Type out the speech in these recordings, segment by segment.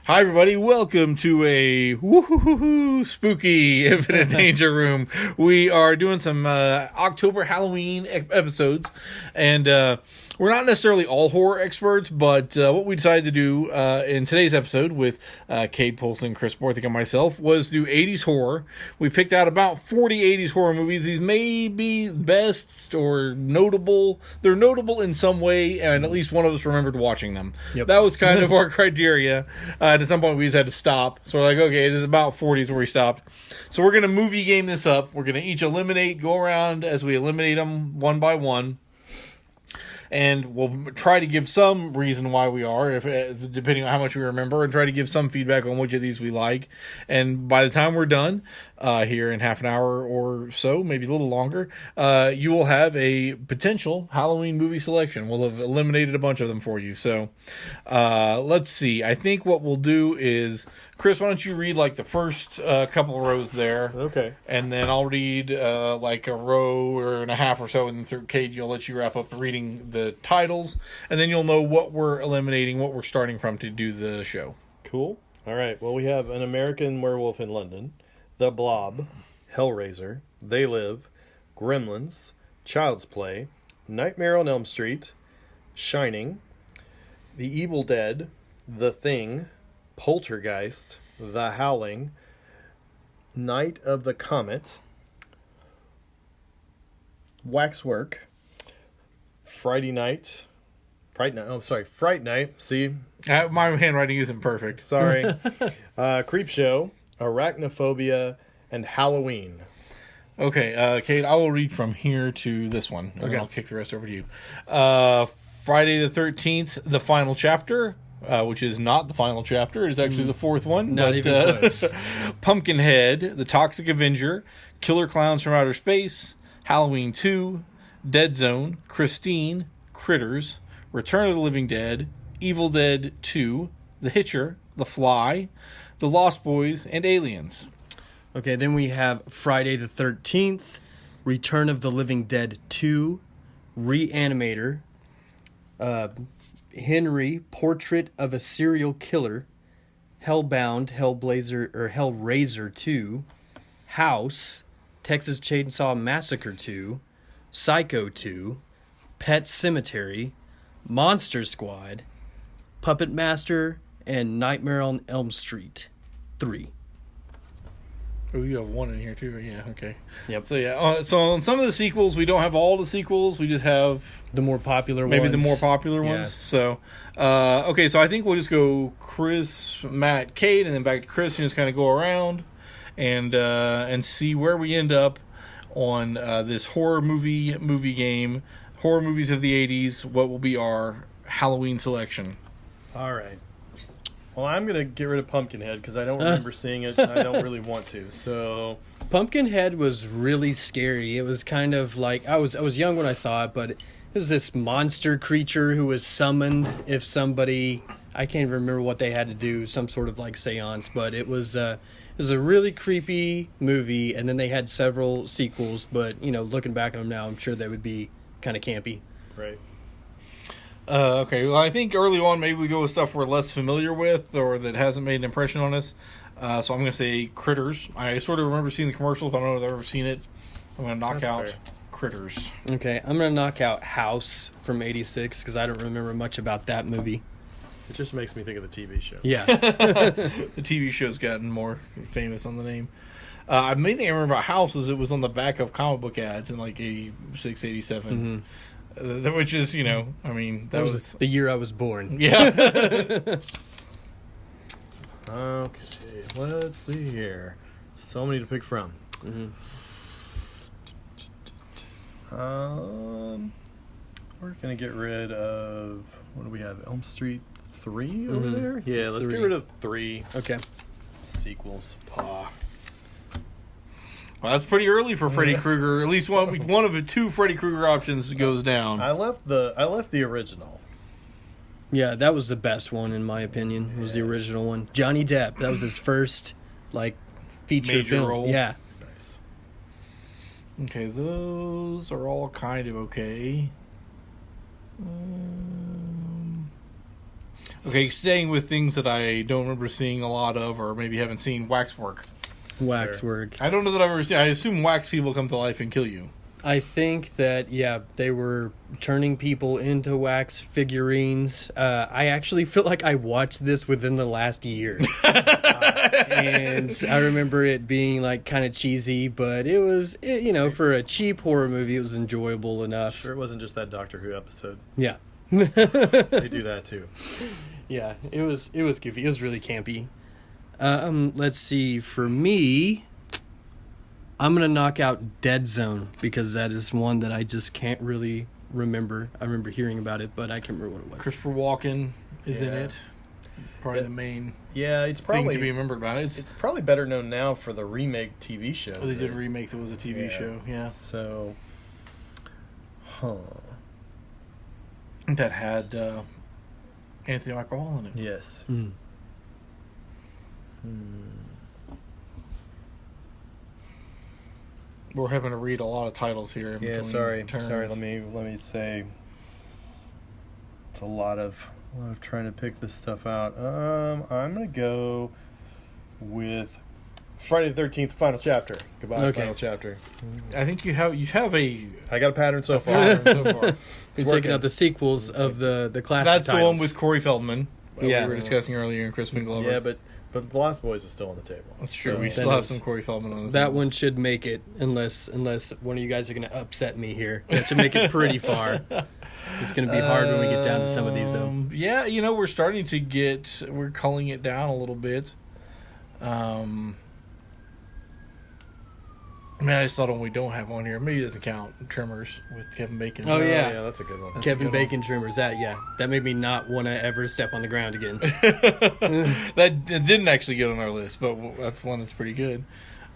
Hi, everybody. Welcome to a woo-hoo-hoo-hoo spooky Infinite Danger Room. We are doing some October Halloween episodes, and we're not necessarily all horror experts, but what we decided to do in today's episode with Kade Poulson, Chris Borthick, and myself was do 80s horror. We picked out about 40 80s horror movies. These may be best or notable. They're notable in some way, and at least one of us remembered watching them. Yep. That was kind of our criteria. And at some point, we just had to stop. So we're like, okay, this is about 40s where we stopped. So we're going to movie game this up. We're going to each go around as we eliminate them one by one. And we'll try to give some reason why we are, depending on how much we remember, and try to give some feedback on which of these we like. And by the time we're done, here in half an hour or so, maybe a little longer, you will have a potential Halloween movie selection. We'll have eliminated a bunch of them for you. So let's see. I think what we'll do is, Chris, why don't you read like the first couple of rows there? Okay. And then I'll read like a row or and a half or so, and then through Kate, you'll let you wrap up reading the titles, and then you'll know what we're eliminating, what we're starting from to do the show. Cool. All right. Well, we have An American Werewolf in London, The Blob, Hellraiser, They Live, Gremlins, Child's Play, Nightmare on Elm Street, Shining, The Evil Dead, The Thing, Poltergeist, The Howling, Night of the Comet, Waxwork, Fright Night. See, My handwriting isn't perfect. sorry. Creepshow, Arachnophobia, and Halloween. Okay, Kate, I will read from here to this one, and then I'll kick the rest over to you. Friday the 13th, the final chapter, which is not the final chapter. It is actually the fourth one. Not even close. Pumpkinhead, The Toxic Avenger, Killer Clowns from Outer Space, Halloween 2, Dead Zone, Christine, Critters, Return of the Living Dead, Evil Dead 2, The Hitcher, The Fly, The Lost Boys, and Aliens. Okay, then we have Friday the 13th, Return of the Living Dead 2, Reanimator, Henry, Portrait of a Serial Killer, Hellbound, Hellraiser 2, House, Texas Chainsaw Massacre 2, Psycho 2, Pet Sematary, Monster Squad, Puppet Master, and Nightmare on Elm Street 3. Oh, you have one in here too. Yeah, okay. Yep. So yeah, so on some of the sequels, we don't have all the sequels. We just have The more popular maybe ones. the more popular ones. Yeah. So, okay, so I think we'll just go Chris, Matt, Kate, and then back to Chris, and just kind of go around and see where we end up on this horror movie game, horror movies of the 80s. What will be our Halloween selection? All right. Well, I'm going to get rid of Pumpkinhead because I don't remember seeing it. And I don't really want to. So Pumpkinhead was really scary. It was kind of like I was young when I saw it, but it was this monster creature who was summoned if somebody, I can't even remember what they had to do, some sort of like seance, but it was a really creepy movie, and then they had several sequels, but looking back at them now, I'm sure they would be kind of campy. right. Okay, well, I think early on maybe we go with stuff we're less familiar with or that hasn't made an impression on us. So I'm going to say Critters. I sort of remember seeing the commercials, but I don't know if I've ever seen it. I'm going to knock That's out fair. Critters. Okay, I'm going to knock out House from 86 because I don't remember much about that movie. It just makes me think of the TV show. Yeah. The TV show's gotten more famous on the name. The main thing I remember about House was it was on the back of comic book ads in like 86, 87. Mm-hmm. Which is, I mean, that was the year I was born. yeah. Okay, let's see here. So many to pick from. Mm-hmm. We're gonna get rid of, what do we have? Elm Street 3 over there? Yeah, It's let's 3. get rid of 3 Okay. sequels. Well, that's pretty early for Freddy Krueger. At least one of the two Freddy Krueger options goes down. I left the original. Yeah, that was the best one in my opinion. Was the original one. Johnny Depp. That was his first feature Major film. role. Yeah. Nice. Okay, those are all kind of okay. Okay, staying with things that I don't remember seeing a lot of, or maybe haven't seen. Waxwork. Waxwork. I don't know that I've ever seen. I assume wax people come to life and kill you. I think that, they were turning people into wax figurines. I actually feel like I watched this within the last year. And I remember it being, like, kind of cheesy, but it was, for a cheap horror movie, it was enjoyable enough. Sure, it wasn't just that Doctor Who episode. Yeah. They do that, too. Yeah, it was goofy. It was really campy. Let's see. For me, I'm going to knock out Dead Zone because that is one that I just can't really remember. I remember hearing about it, but I can't remember what it was. Christopher Walken is in it. Probably the main it's thing probably to be remembered about it. It's probably better known now for the remake TV show. They did a remake that was a TV show, So, that had Anthony Michael Hall in it. Yes. We're having to read a lot of titles here. in Yeah, between sorry. turns. Sorry, let me say it's a lot of trying to pick this stuff out. I'm gonna go with Friday the 13th final chapter. Goodbye, Okay. final chapter. I think you have a I got a pattern so far. pattern so far. You're taking out the sequels of the classic That's titles. the one with Corey Feldman. Yeah. We were discussing earlier, and Crispin Glover. Yeah, but The Lost Boys is still on the table. That's true. So- We still have some Corey Feldman on the That table. one should make it, unless one of you guys are going to upset me here. That should make it pretty far. It's going to be hard when we get down to some of these, though. Yeah, we're starting to we're culling it down a little bit. I just thought one we don't have on here. Maybe it doesn't count. Tremors with Kevin Bacon. Oh, yeah. Yeah, that's a good one. Kevin Bacon Trimmers. That made me not want to ever step on the ground again. That didn't actually get on our list, but that's one that's pretty good.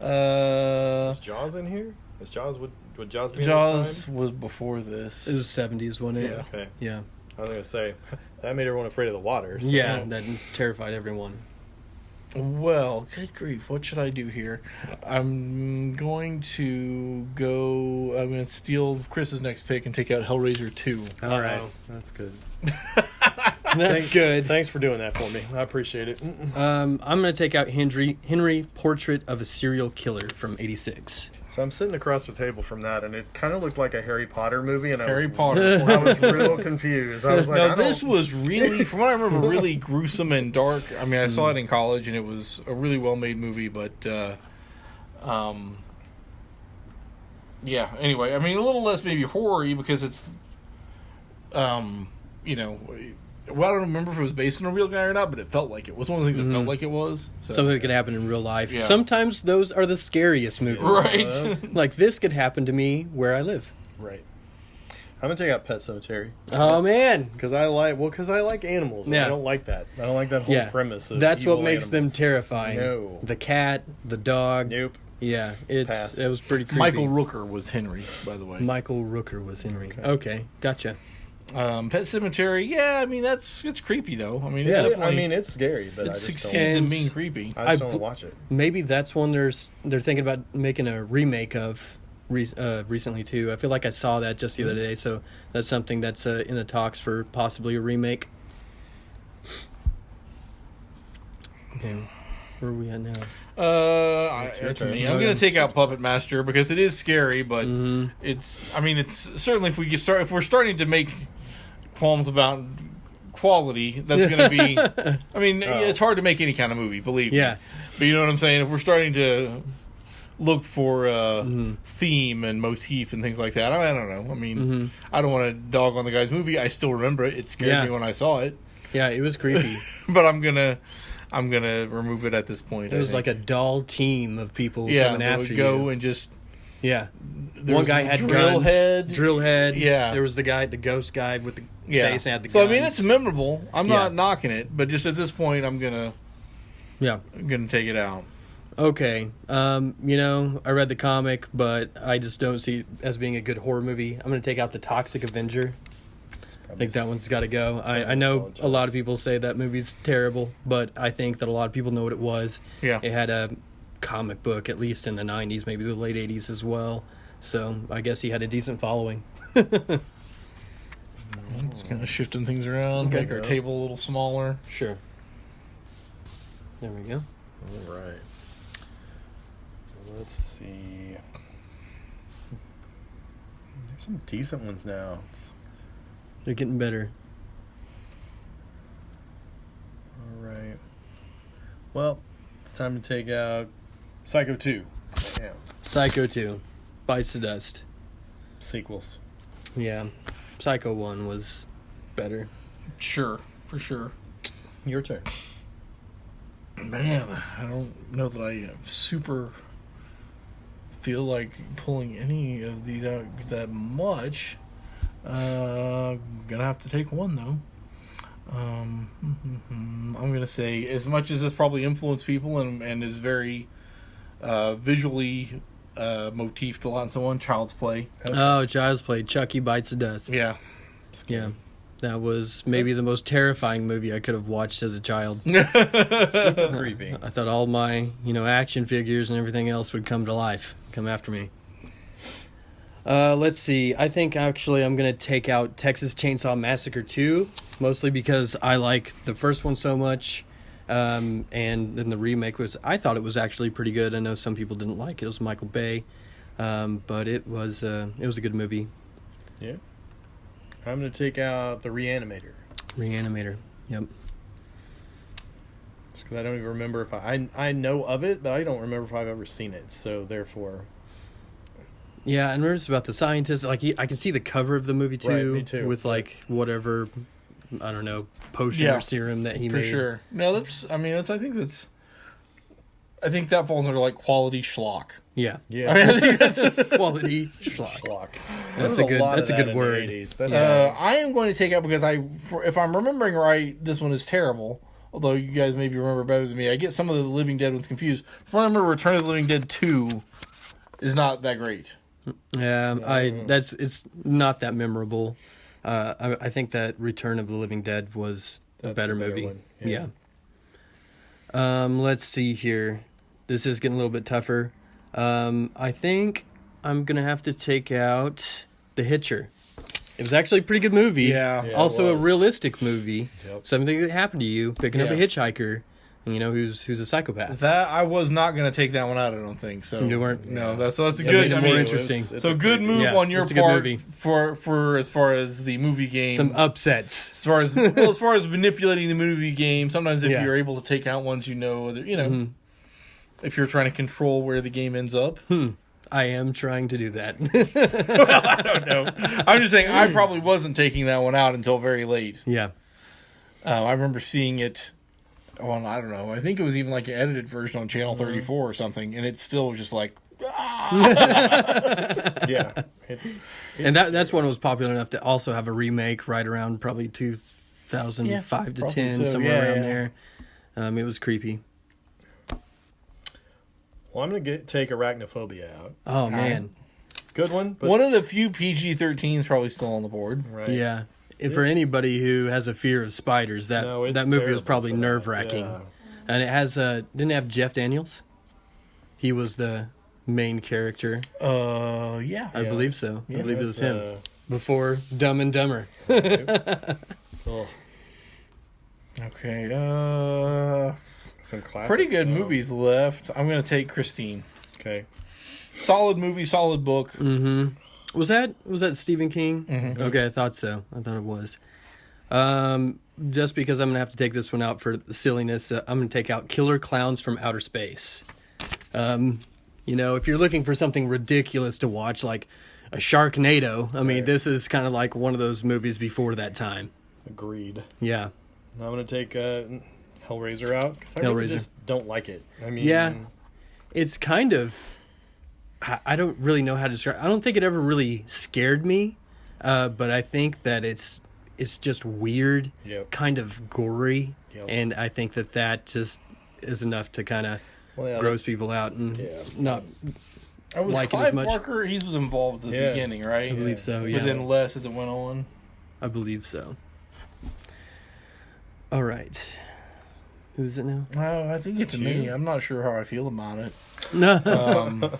Is Jaws in here? Is Jaws would Jaws be in Jaws this time? was before this. It was 70s, wasn't it? Yeah. Okay. Yeah. I was gonna say that made everyone afraid of the water. So. Yeah, that terrified everyone. Well, good grief, what should I do here? I'm going to steal Chris's next pick and take out Hellraiser 2. All right. That's good. That's good. Thanks for doing that for me. I appreciate it. I'm going to take out Henry Portrait of a Serial Killer from 86. So I'm sitting across the table from that, and it kind of looked like a Harry Potter movie. And Harry I Potter. was real confused. I was like, Now, this was really, from what I remember, really gruesome and dark. I mean, I saw it in college, and it was a really well-made movie, but, yeah, anyway. I mean, a little less maybe horror-y because it's, well, I don't remember if it was based on a real guy or not, but it felt like it was one of the things that felt like it was. So. Something that could happen in real life. Yeah. Sometimes those are the scariest movies. Right. Like, this could happen to me where I live. right. I'm gonna check out Pet Cemetery Oh, man. because I like animals. And Yeah. I don't like that. I don't like that whole premise. Of That's what evil makes them animals. terrifying. No. The cat, the dog. Nope. Yeah, Pass. it was pretty creepy. Michael Rooker was Henry, by the way. Michael Rooker was Henry. Okay, gotcha. Pet Cemetery, yeah, I mean, it's creepy, though. I mean, Yeah, definitely, I mean it's scary, but it I just succeeds don't. in And being creepy. I just I don't bl- watch it. Maybe that's one they're thinking about making a remake of recently too. I feel like I saw that just the other day, so that's something that's in the talks for possibly a remake. Okay, where are we at now? It's turn. me. I'm going to take out Puppet Master because it is scary, but Mm-hmm. it's certainly if we're starting to make qualms about quality, that's going to be. I mean, it's hard to make any kind of movie, believe Yeah. me. But you know what I'm saying. If we're starting to look for theme and motif and things like that, I don't know. I mean, I don't want to dog on the guy's movie. I still remember it. It scared me when I saw it, Yeah, it was creepy. but I'm gonna remove it at this point. It was like a dull team of people that coming after would go you. and just. Yeah. There One was guy a had drill guns. head. Drill head. Yeah. There was the ghost guy with the Yeah. face and had the So guns. I mean, it's memorable. I'm Yeah. not knocking it, but just at this point, I'm gonna take it out. Okay. I read the comic, but I just don't see it as being a good horror movie. I'm going to take out the Toxic Avenger. I think that one's got to go. I know a lot of people say that movie's terrible, but I think that a lot of people know what it was. Yeah. It had a comic book, at least in the 90s, maybe the late 80s as well. So I guess he had a decent following. Just kind of shifting things around, Okay. make our table a little smaller. Sure. There we go. All right. Let's see. There's some decent ones now. They're getting better. All right. Well, it's time to take out Psycho 2. Yeah. Psycho 2. Bites the dust. Sequels. Yeah. Psycho 1 was better. Sure, for sure. Your turn. Man, I don't know that I super feel like pulling any of these out that much. Gonna have to take one though. I'm gonna say, as much as this probably influenced people and is very visually motifed a lot and so on, Child's Play. Oh, Child's Play. Chucky Bites the Dust. Yeah. Yeah. That was maybe the most terrifying movie I could have watched as a child. Super creepy. I thought all my, action figures and everything else would come to life, come after me. Let's see. I think actually I'm going to take out Texas Chainsaw Massacre 2, mostly because I like the first one so much. And then the remake I thought it was actually pretty good. I know some people didn't like it. It was Michael Bay. But it was a good movie. Yeah. I'm going to take out The Reanimator. Reanimator. Yep. Just because I don't even remember if I know of it, but I don't remember if I've ever seen it. So therefore, Yeah, I remember it's about the scientist. Like I can see the cover of the movie too, Right, me too. with like whatever, I don't know, potion Yeah, or serum that he For made. sure. No, I think that falls under like quality schlock. Yeah, yeah. I mean, I think that's quality schlock. Schlock. That's There a was good. lot That's a of that good in the word. 80s. That's I am going to take out because if I'm remembering right, this one is terrible. Although you guys maybe remember better than me, I get some of the Living Dead ones confused. If I remember, Return of the Living Dead 2 is not that great. Yeah, it's not that memorable. I think that Return of the Living Dead was a That's better the better movie. one, Yeah. yeah. Let's see here. This is getting a little bit tougher. I think I'm gonna have to take out The Hitcher. It was actually a pretty good movie. Yeah. Yeah, it Also a was. realistic movie. Yep. Something that happened to you, picking up a Yeah. hitchhiker, who's a psychopath. That I was not going to take that one out. I don't think so. You weren't? No, that's a That good. made it I more mean, interesting. It's So a good creepy- move Yeah, on your it's a good part movie. for as far as the movie game. Some upsets. as far as manipulating the movie game. Sometimes if Yeah. you're able to take out ones, if you're trying to control where the game ends up. I am trying to do that. I don't know. I'm just saying I probably wasn't taking that one out until very late. Yeah. I remember seeing it. Well, I don't know. I think it was even like an edited version on Channel 34 or something, and it still was just like. Yeah. And that's when it was popular enough to also have a remake right around probably 2005 to probably 10, so, somewhere yeah, around yeah. there. It was creepy. Well, I'm going to take Arachnophobia out. Oh, man. Good one. But, One of the few PG-13s probably still on the board. right. Yeah. And for anybody who has a fear of spiders, that No, it's movie was terrible probably for that. nerve-wracking. Yeah. And it has, didn't it have Jeff Daniels? He was the main character. Yeah. I Yeah. believe so. I believe it was him. That's, Before Dumb and Dumber. oh, Okay. some classic Pretty good stuff. movies left. I'm going to take Christine. Okay. Solid movie, solid book. Mm-hmm. Was that Stephen King? Mhm. Okay, I thought so. I thought it was. Just because I'm going to have to take this one out for the silliness, I'm going to take out Killer Clowns from Outer Space. If you're looking for something ridiculous to watch, like a Sharknado, I mean, Right. this is kind of like one of those movies before that time. Agreed. Yeah. I'm going to take Hellraiser out. 'Cause I really Hellraiser. just don't like it. I mean, Yeah. It's kind of... I don't really know how to describe. I don't think it ever really scared me, but I think that it's just weird, Yep. kind of gory, Yep. and I think that just is enough to kind of Well, yeah, gross people out and Yeah. not. I was Like it as Clive much. Barker. He was involved at the Yeah. beginning, right? I believe so. But Yeah, then less as it went on. I believe so. All right, who's it now? I think it's me. you. I'm not sure how I feel about it. No.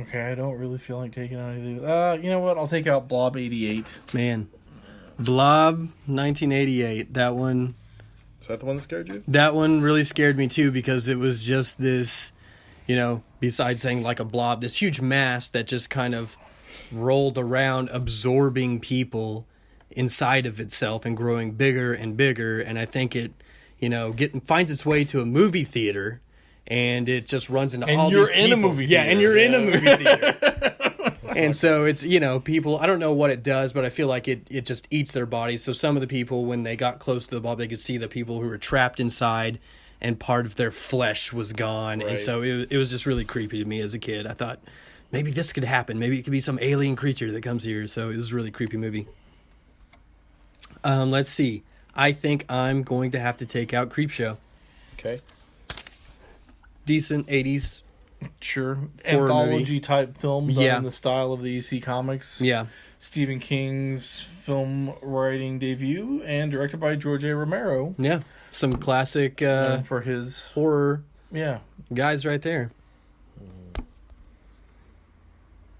Okay, I don't really feel like taking out anything. You know what? I'll take out Blob 88. Man. Blob, 1988. That one... Is that the one that scared you? That one really scared me too because it was just this, besides saying like a blob, this huge mass that just kind of rolled around, absorbing people inside of itself and growing bigger and bigger. And I think it, finds its way to a movie theater, and it just runs into all these people. And you're in a movie theater. Yeah, and you're in a movie theater. And so it's, people, I don't know what it does, but I feel like it just eats their bodies. So some of the people, when they got close to the blob, they could see the people who were trapped inside and part of their flesh was gone. Right. And so it was just really creepy to me as a kid. I thought, maybe this could happen. Maybe it could be some alien creature that comes here. So it was a really creepy movie. Let's see. I think I'm going to have to take out Creepshow. Okay. Decent 80s. Sure. Horror Anthology movie. type film done Yeah. in the style of the EC Comics. Yeah. Stephen King's film writing debut and directed by George A. Romero. Yeah. Some classic For his... horror Yeah. guys right there.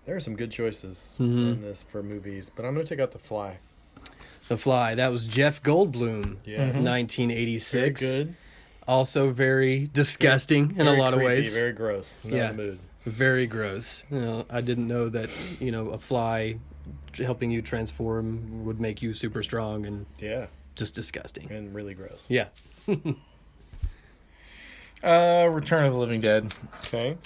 There are some good choices in this for movies, but I'm going to take out The Fly. The Fly. That was Jeff Goldblum. Yes. 1986. Very good. Also very disgusting in a Very lot of creepy, ways. Very gross. Not Yeah. in the mood. Very gross. I didn't know that, a fly helping you transform would make you super strong and Yeah. just disgusting. And really gross. Yeah. Return of the Living Dead. Okay.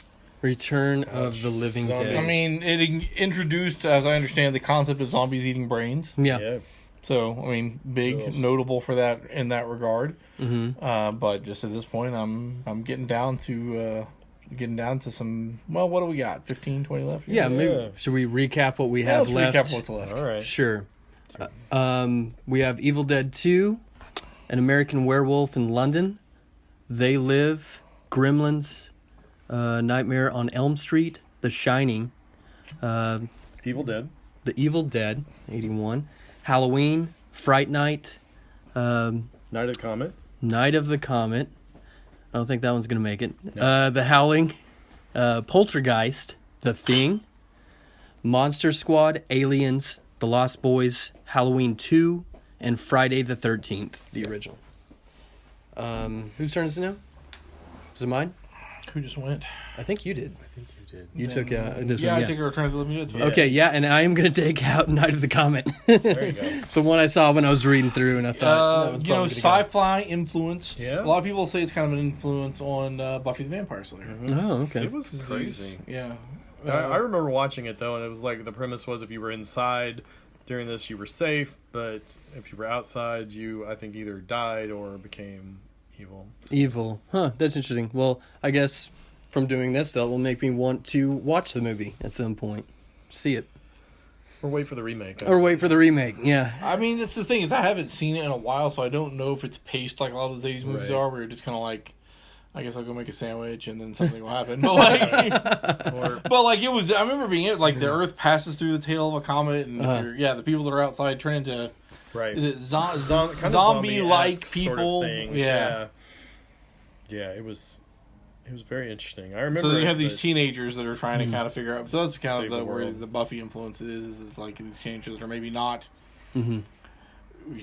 Return of the Living Zombies. Dead. I mean, it introduced, as I understand, the concept of zombies eating brains. Yeah. So, I mean, big, Ugh. notable for that in that regard. Mm-hmm. But just at this point, I'm getting down to some. Well, what do we got? 15, 20 left. Yeah, maybe. Yeah. Should we recap what we Yeah, have let's left? recap what's left. All right. Sure. We have Evil Dead 2, An American Werewolf in London, They Live, Gremlins, Nightmare on Elm Street, The Shining, Evil Dead. The Evil Dead, 81, Halloween, Fright Night, Night of the Comet. Night of the Comet. I don't think that one's going to make it. The Howling, Poltergeist, The Thing, Monster Squad, Aliens, The Lost Boys, Halloween 2, and Friday the 13th, the original. Whose turn is it now? Is it mine? Who just went? I think you did. I think you did. You took this Yeah, one. I took a Return of the Living Dead. Yeah. Okay, yeah, and I am going to take out Night of the Comet. There you go. So one I saw when I was reading through, and I thought, that one's probably gonna go. sci-fi influenced. Yeah. A lot of people say it's kind of an influence on Buffy the Vampire Slayer. Oh, okay. It was crazy. Yeah. I remember watching it, though, and it was like the premise was if you were inside during this, you were safe, but if you were outside, you, I think, either died or became evil. Evil. Huh, that's interesting. Well, I guess from doing this, that will make me want to watch the movie at some point. See it. Or wait for the remake. Or wait for the remake, yeah. I mean, that's the thing is I haven't seen it in a while, so I don't know if it's paced like a lot of those 80s movies Right. are, where you're just kind of like, I guess I'll go make a sandwich and then something will happen. But like, it was. I remember being like the Earth passes through the tail of a comet, and if you're, the people that are outside turn into Right. is it Kind of zombie-like zombie-esque people? Sort of things. Yeah. Yeah, it was very interesting. I remember. So then you have these but- teenagers that are trying to kind of figure out. So that's kind Save of the where world. the Buffy influence is it's like these teenagers are maybe not Mm-hmm.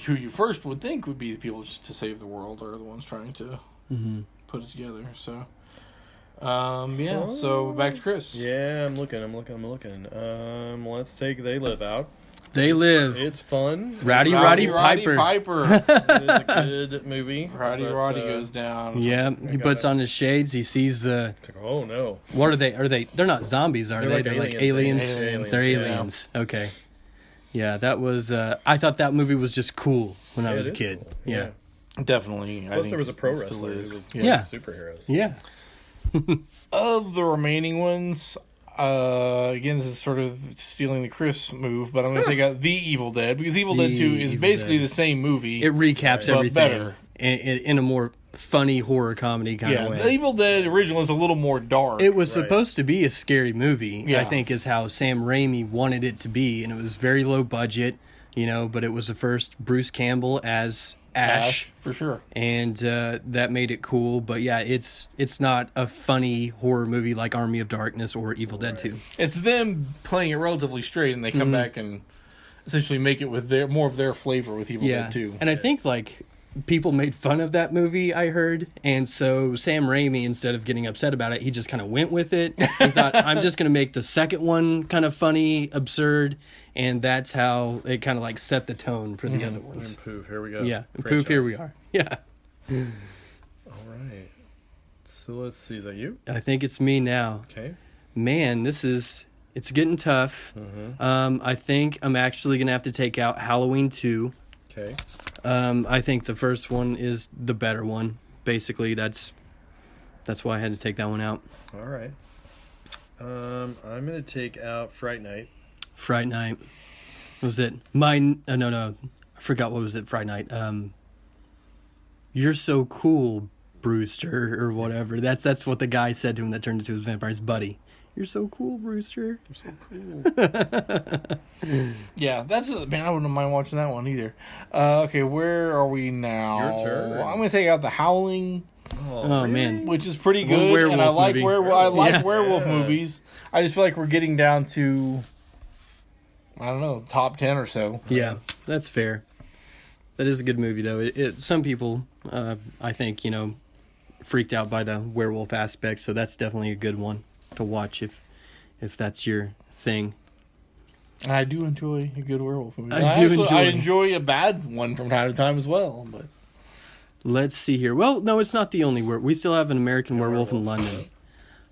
who you first would think would be the people just to save the world are the ones trying to Mm-hmm. put it together. So, so back to Chris. Yeah, I'm looking. Let's take They Live out. They Live. It's fun. Roddy Piper. It is a good movie. Roddy but, goes down. Yeah, he got puts it. on his shades. He sees the. It's like, oh no. What are they? They're not zombies, are They're they? like They're like alien aliens. things. Aliens, They're yeah. aliens. Okay. Yeah, that was. I thought that movie was just cool when I Yeah, was a it is kid. cool. Yeah. Definitely. I Plus, think there was a pro it still wrestler. Who is. was Yeah. superheroes. Yeah. Of the remaining ones, again, this is sort of stealing the Chris move, but I'm going to take out The Evil Dead, because Evil The Dead 2 is Evil basically Dead. the same movie. It recaps But everything better. in a more funny horror comedy kind of way. The Evil Dead original is a little more dark. It was Right. supposed to be a scary movie, Yeah. I think is how Sam Raimi wanted it to be, and it was very low budget, but it was the first Bruce Campbell as Ash. For sure. And that made it cool. But yeah, it's not a funny horror movie like Army of Darkness or Evil Dead 2. It's them playing it relatively straight, and they come back and essentially make it with more of their flavor with Evil Dead 2. And I think like people made fun of that movie, I heard, and so Sam Raimi, instead of getting upset about it, he just kind of went with it. He thought, I'm just going to make the second one kind of funny, absurd, and that's how it kind of like set the tone for the other ones. And poof, here we go. Yeah, and poof, here we are. Yeah. All right. So let's see. Is that you? I think it's me now. Okay. Man, it's getting tough. I think I'm actually going to have to take out Halloween 2. Okay. I think the first one is the better one. Basically, that's why I had to take that one out. All right. I'm going to take out Fright Night. Fright Night. What was it? No. I forgot what was it. Fright Night. You're so cool, Brewster, or whatever. That's what the guy said to him that turned into his vampire's buddy. You're so cool, Brewster. You're so cool. Yeah, man, I wouldn't mind watching that one either. Okay, where are we now? Your turn. I'm going to take out The Howling, Oh, man. which is pretty One good, werewolf and I like movie. werewolf movies. I just feel like we're getting down to, I don't know, top 10 or so. Yeah, that's fair. That is a good movie, though. Some people, I think, freaked out by the werewolf aspect, so that's definitely a good one to watch if that's your thing. And I do enjoy a good werewolf movie. I enjoy a bad one from time to time as well. But Let's see here. Well, no, it's not the only we still have an American Werewolf in London.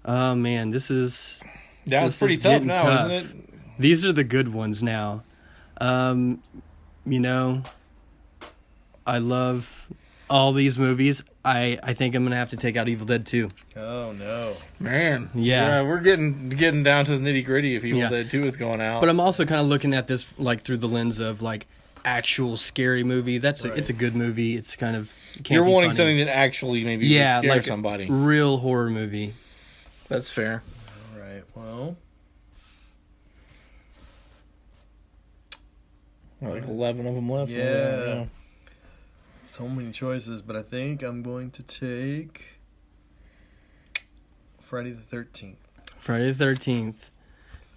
Oh, man, this is it's pretty tough now, isn't it? These are the good ones now. I love all these movies. I think I'm going to have to take out Evil Dead 2. Oh, no. Man. Yeah. We're getting down to the nitty-gritty if Evil Dead 2 is going out. But I'm also kind of looking at this like through the lens of like actual scary movie. It's a good movie. It's kind of You're wanting funny. something that actually maybe would scare like somebody. A real horror movie. That's fair. All right. Well, Like 11 of them left. Yeah. So many choices, but I think I'm going to take Friday the 13th. Friday the 13th.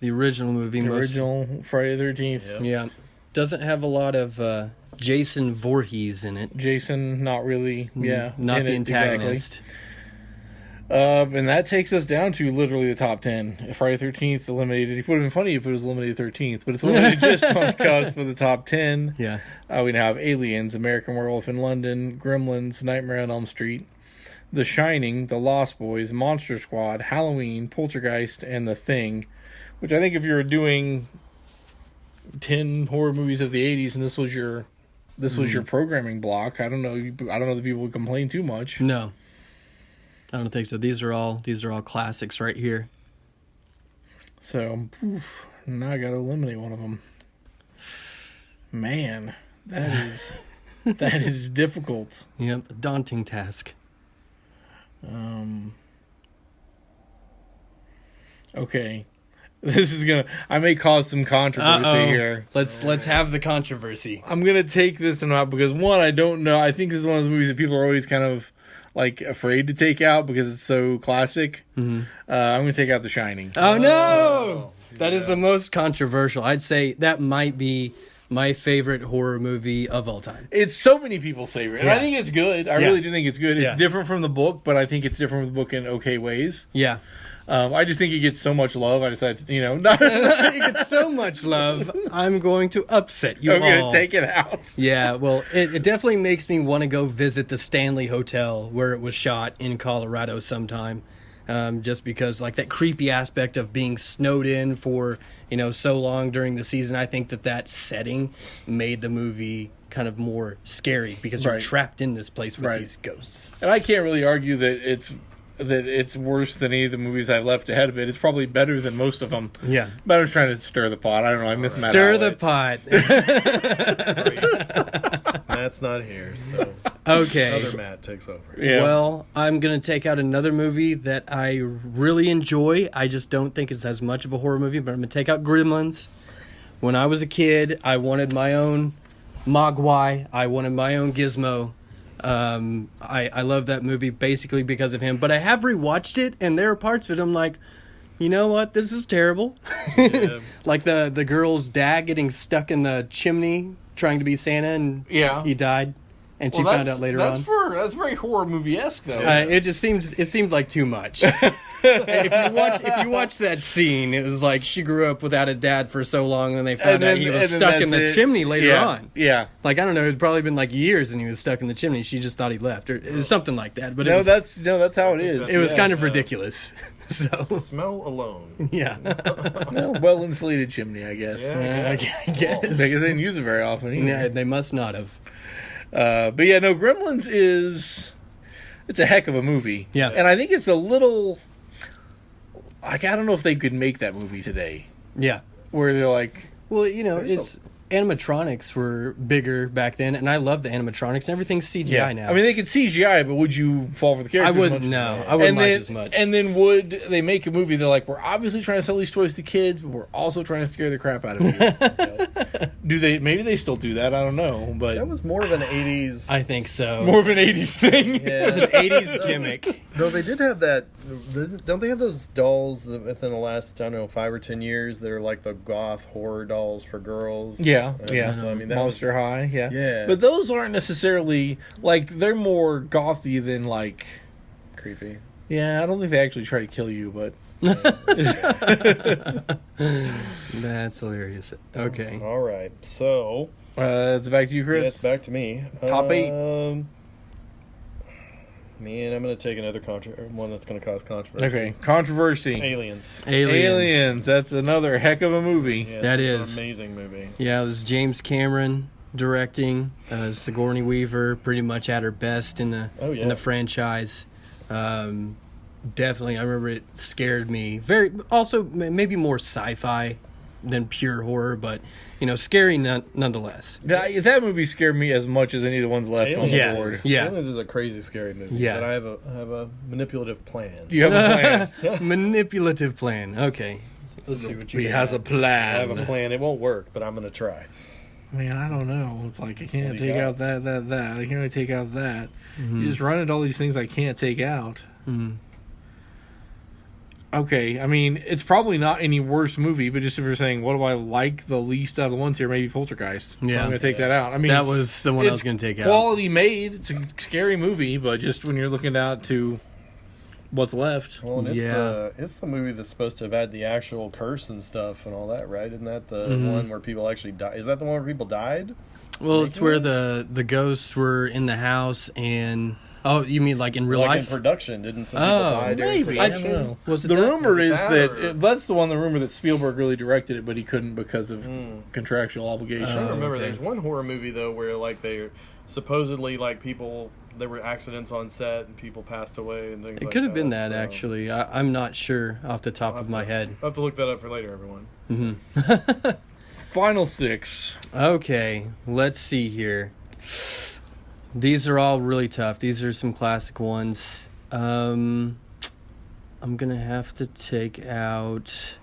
The original movie. The original Friday the 13th. Yep. Yeah. Doesn't have a lot of Jason Voorhees in it. Jason, not really. Yeah. Not in the it, antagonist. Exactly. And that takes us down to literally the top 10. Friday the 13th eliminated. It would have been funny if it was eliminated 13th, but it's eliminated just on the cusp of the top 10. Yeah. We now have Aliens, American Werewolf in London, Gremlins, Nightmare on Elm Street, The Shining, The Lost Boys, Monster Squad, Halloween, Poltergeist, and The Thing. Which I think if you're doing 10 horror movies of the 80s and this was your programming block, I don't know that people would complain too much. No. I don't think so. These are all classics right here. So, now I got to eliminate one of them. Man, that is difficult. Yep, a daunting task. Okay. I may cause some controversy here. Let's have the controversy. I'm going to take this one out because one, I don't know. I think this is one of the movies that people are always kind of like afraid to take out because it's so classic. Mm-hmm. I'm going to take out The Shining. Oh no! That is the most controversial. I'd say that might be my favorite horror movie of all time. It's so many people's favorite. And I think it's good. I really do think it's good. It's different from the book, but I think it's different from the book in okay ways. Yeah. I just think it gets so much love. I decided to, not it gets so much love. I'm going to upset you all. I'm going to take it out. Yeah, well, it definitely makes me want to go visit the Stanley Hotel where it was shot in Colorado sometime. Just because, like, that creepy aspect of being snowed in for, so long during the season. I think that setting made the movie kind of more scary because you're trapped in this place with these ghosts. And I can't really argue that it's worse than any of the movies I've left ahead of it. It's probably better than most of them. Yeah. But I was trying to stir the pot. I don't know. I missed Matt Stir outlet. the pot. Matt's not here, so okay. other Matt takes over. Yeah. Well, I'm going to take out another movie that I really enjoy. I just don't think it's as much of a horror movie, but I'm going to take out Gremlins. When I was a kid, I wanted my own Mogwai. I wanted my own Gizmo. I love that movie basically because of him. But I have rewatched it, and there are parts of it I'm like, you know what? This is terrible. Yeah. Like the girl's dad getting stuck in the chimney trying to be Santa, and he died. And she found out later on. That's very horror movie-esque, though. It seemed like too much. If you watch that scene, it was like she grew up without a dad for so long, and then they found out he was stuck in the chimney later on. Yeah. Like, I don't know, it's probably been like years, and he was stuck in the chimney. She just thought he left, or it was something like that. But that's how it is. it was kind of ridiculous. So Smell alone. yeah, Well insulated chimney, I guess. I guess Because they didn't use it very often either. yeah, they must not have. But yeah, no, Gremlins it's a heck of a movie. Yeah. And I think it's a little, like, I don't know if they could make that movie today. Yeah. Where they're like, Well, animatronics were bigger back then, and I love the animatronics. And everything's CGI now. I mean, they could CGI, but would you fall for the characters? I wouldn't. much? No, I wouldn't and like then, as much. And then would they make a movie? They're like, we're obviously trying to sell these toys to kids, but we're also trying to scare the crap out of you. Do they? Maybe they still do that. I don't know, but That was more of an 80s. I think so. more of an '80s thing. It was an '80s gimmick. Though they did have that. Don't they have those dolls that within the last, I don't know, 5 or 10 years that are like the goth horror dolls for girls? Yeah, yeah. So, I mean, that Monster High, yeah. Yeah. But those aren't necessarily, like, they're more gothy than, like, creepy. yeah, I don't think they actually try to kill you, but... That's hilarious. Okay. All right. So, it's back to you, yeah, Chris. it's back to me. Top 8. Man, I'm going to take another one that's going to cause controversy. Okay, controversy. Aliens. Aliens. That's another heck of a movie. Yeah, That it's is. an amazing movie. Yeah, it was James Cameron directing. Sigourney Weaver pretty much at her best in the Oh, yeah. in the franchise. Definitely, I remember it scared me. Also maybe more sci-fi than pure horror, but scary nonetheless. That movie scared me as much as any of the ones left on the Yeah. board. Yeah. Aliens is a crazy, scary movie. Yeah. But I have a manipulative plan. You have a plan. Manipulative plan. Okay, let's see what you. He got. has a plan. I have a plan. It won't work, but I'm going to try. I mean, I don't know. It's like I can't What do you take got? out that. I can't really take out that. You just run into all these things I can't take out. Mhm. Okay, I mean, it's probably not any worse movie, but just if you're saying, what do I like the least out of the ones here, maybe Poltergeist. So Yeah. I'm going to take that out. I mean, That was the one I was it's going to take out. quality made. It's a scary movie, but just when you're looking out to what's left. Well, and Yeah. it's the movie that's supposed to have had the actual curse and stuff and all that, right? Isn't that the Mm-hmm. one where people actually died? Is that the one where people died? Well, it's where the ghosts were in the house and. Oh, you mean like in real Like life? in production, didn't some people die during maybe. I production? don't know. Was it The that? rumor Was it is that, that or- that's the rumor that Spielberg really directed it, but he couldn't because of contractual obligations. I don't remember. okay. There's one horror movie though where like they supposedly like people there were accidents on set and people passed away and things. It like could have been that that, so actually. I'm not sure off the top of my head. I'll have to look that up for later, everyone. Final 6. Okay, let's see here. These are all really tough. These are some classic ones. I'm going to have to take out...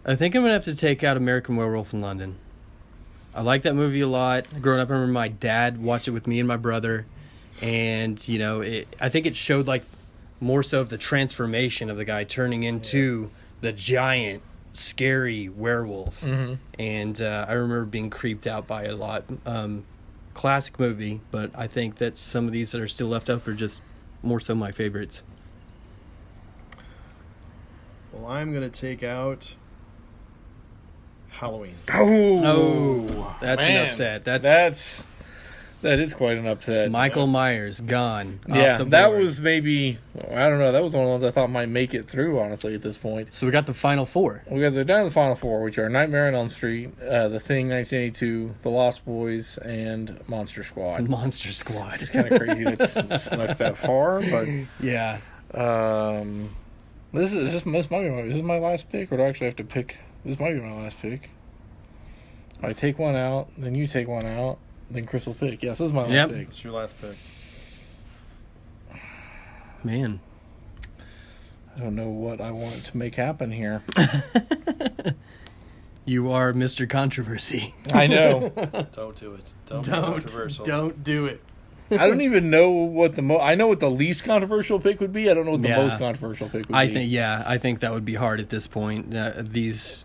I think I'm going to have to take out American Werewolf in London. I like that movie a lot. Growing up, I remember my dad watched it with me and my brother. And, I think it showed, like, more so of the transformation of the guy turning into the giant, scary werewolf. Mm-hmm. And I remember being creeped out by it a lot. Classic movie, but I think that some of these that are still left up are just more so my favorites. Well, I'm gonna take out Halloween. Oh, That's man. an upset. That is quite an upset. Michael Myers gone. Yeah, off the that board. was maybe, I don't know, that was one of the ones I thought might make it through, honestly, at this point. So we got the final 4. We got down to the final 4, which are Nightmare on Elm Street, The Thing 1982, The Lost Boys, and Monster Squad. Monster Squad. Kind of crazy that it's snuck that far, but Yeah. this might be my last pick, or do I actually have to pick? This might be my last pick. I take one out, then you take one out, then Chris will pick. Yes, this is my last Yep. pick. It's your last pick. Man. I don't know what I want to make happen here. You are Mr. Controversy. I know. Don't do it. Don't be controversial. Don't do it. I don't even know what I know what the least controversial pick would be. I don't know what the Yeah. most controversial pick would be. I think that would be hard at this point. These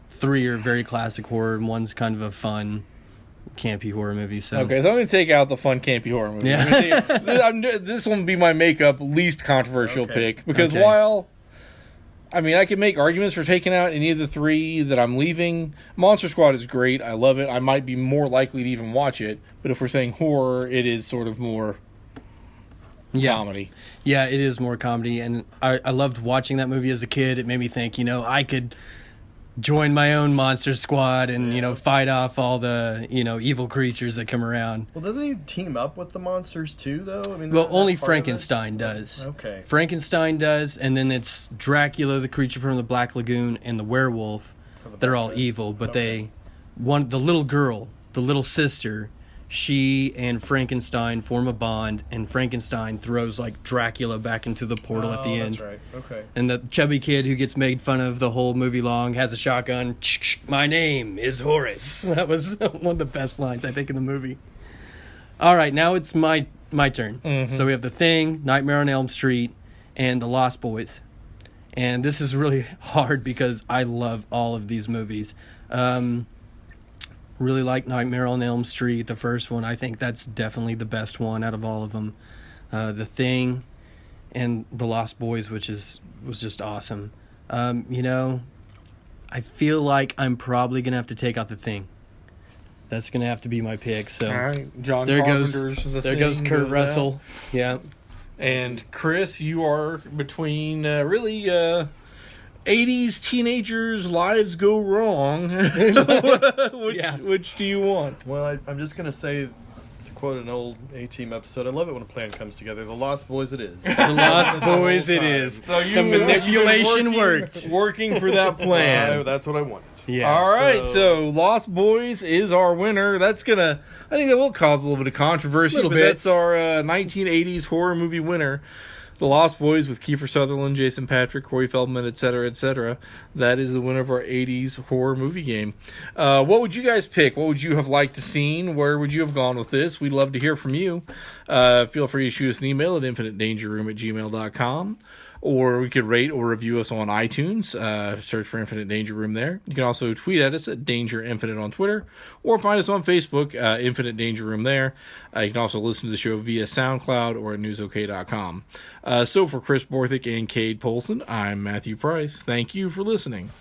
three are very classic horror, and one's kind of a fun, campy horror movie. So Okay, so I'm going to take out the fun campy horror movie. Yeah. This one would be my makeup least controversial Okay. pick because Okay. while I mean I can make arguments for taking out any of the three that I'm leaving, Monster Squad is great. I love it. I might be more likely to even watch it. But if we're saying horror, it is sort of more comedy. Yeah, it is more comedy, and I loved watching that movie as a kid. It made me think, I could join my own monster squad and, fight off all the, evil creatures that come around. Well, doesn't he team up with the monsters too, though? I mean, Well, isn't only that part of it? Frankenstein does. Okay. Frankenstein does, and then it's Dracula, the creature from the Black Lagoon, and the werewolf. They're all evil, but the little girl, the little sister, she and Frankenstein form a bond, and Frankenstein throws Dracula back into the portal at the end. That's right. Okay. And the chubby kid who gets made fun of the whole movie long has a shotgun. My name is Horace. That was one of the best lines, I think, in the movie. All right, now it's my turn. Mm-hmm. So we have The Thing, Nightmare on Elm Street, and The Lost Boys. And this is really hard because I love all of these movies. Really like Nightmare on Elm Street, the first one. I think that's definitely the best one out of all of them. The Thing and The Lost Boys, which was just awesome. I feel like I'm probably going to have to take out The Thing. That's going to have to be my pick. So All right, John there goes Carpenter's The there Thing goes Kurt goes Russell. out. Yeah. And Chris, you are between 80s teenagers' lives go wrong. Which do you want? Well, I'm just going to say, to quote an old A-Team episode, I love it when a plan comes together. The Lost Boys it is. The Lost Boys it time. is. So The manipulation worked. Working for that plan. That's what I wanted. Yeah. All right, so Lost Boys is our winner. I think that will cause a little bit of controversy, Little but bit. that's our 1980s horror movie winner. The Lost Boys with Kiefer Sutherland, Jason Patric, Corey Feldman, etc., etc. That is the winner of our 80s horror movie game. What would you guys pick? What would you have liked to seen? Where would you have gone with this? We'd love to hear from you. Feel free to shoot us an email at infinitedangerroom@gmail.com. Or we could rate or review us on iTunes. Search for Infinite Danger Room there. You can also tweet at us at Danger Infinite on Twitter. Or find us on Facebook, Infinite Danger Room there. You can also listen to the show via SoundCloud or at newsok.com. So for Chris Borthick and Kade Poulson, I'm Matthew Price. Thank you for listening.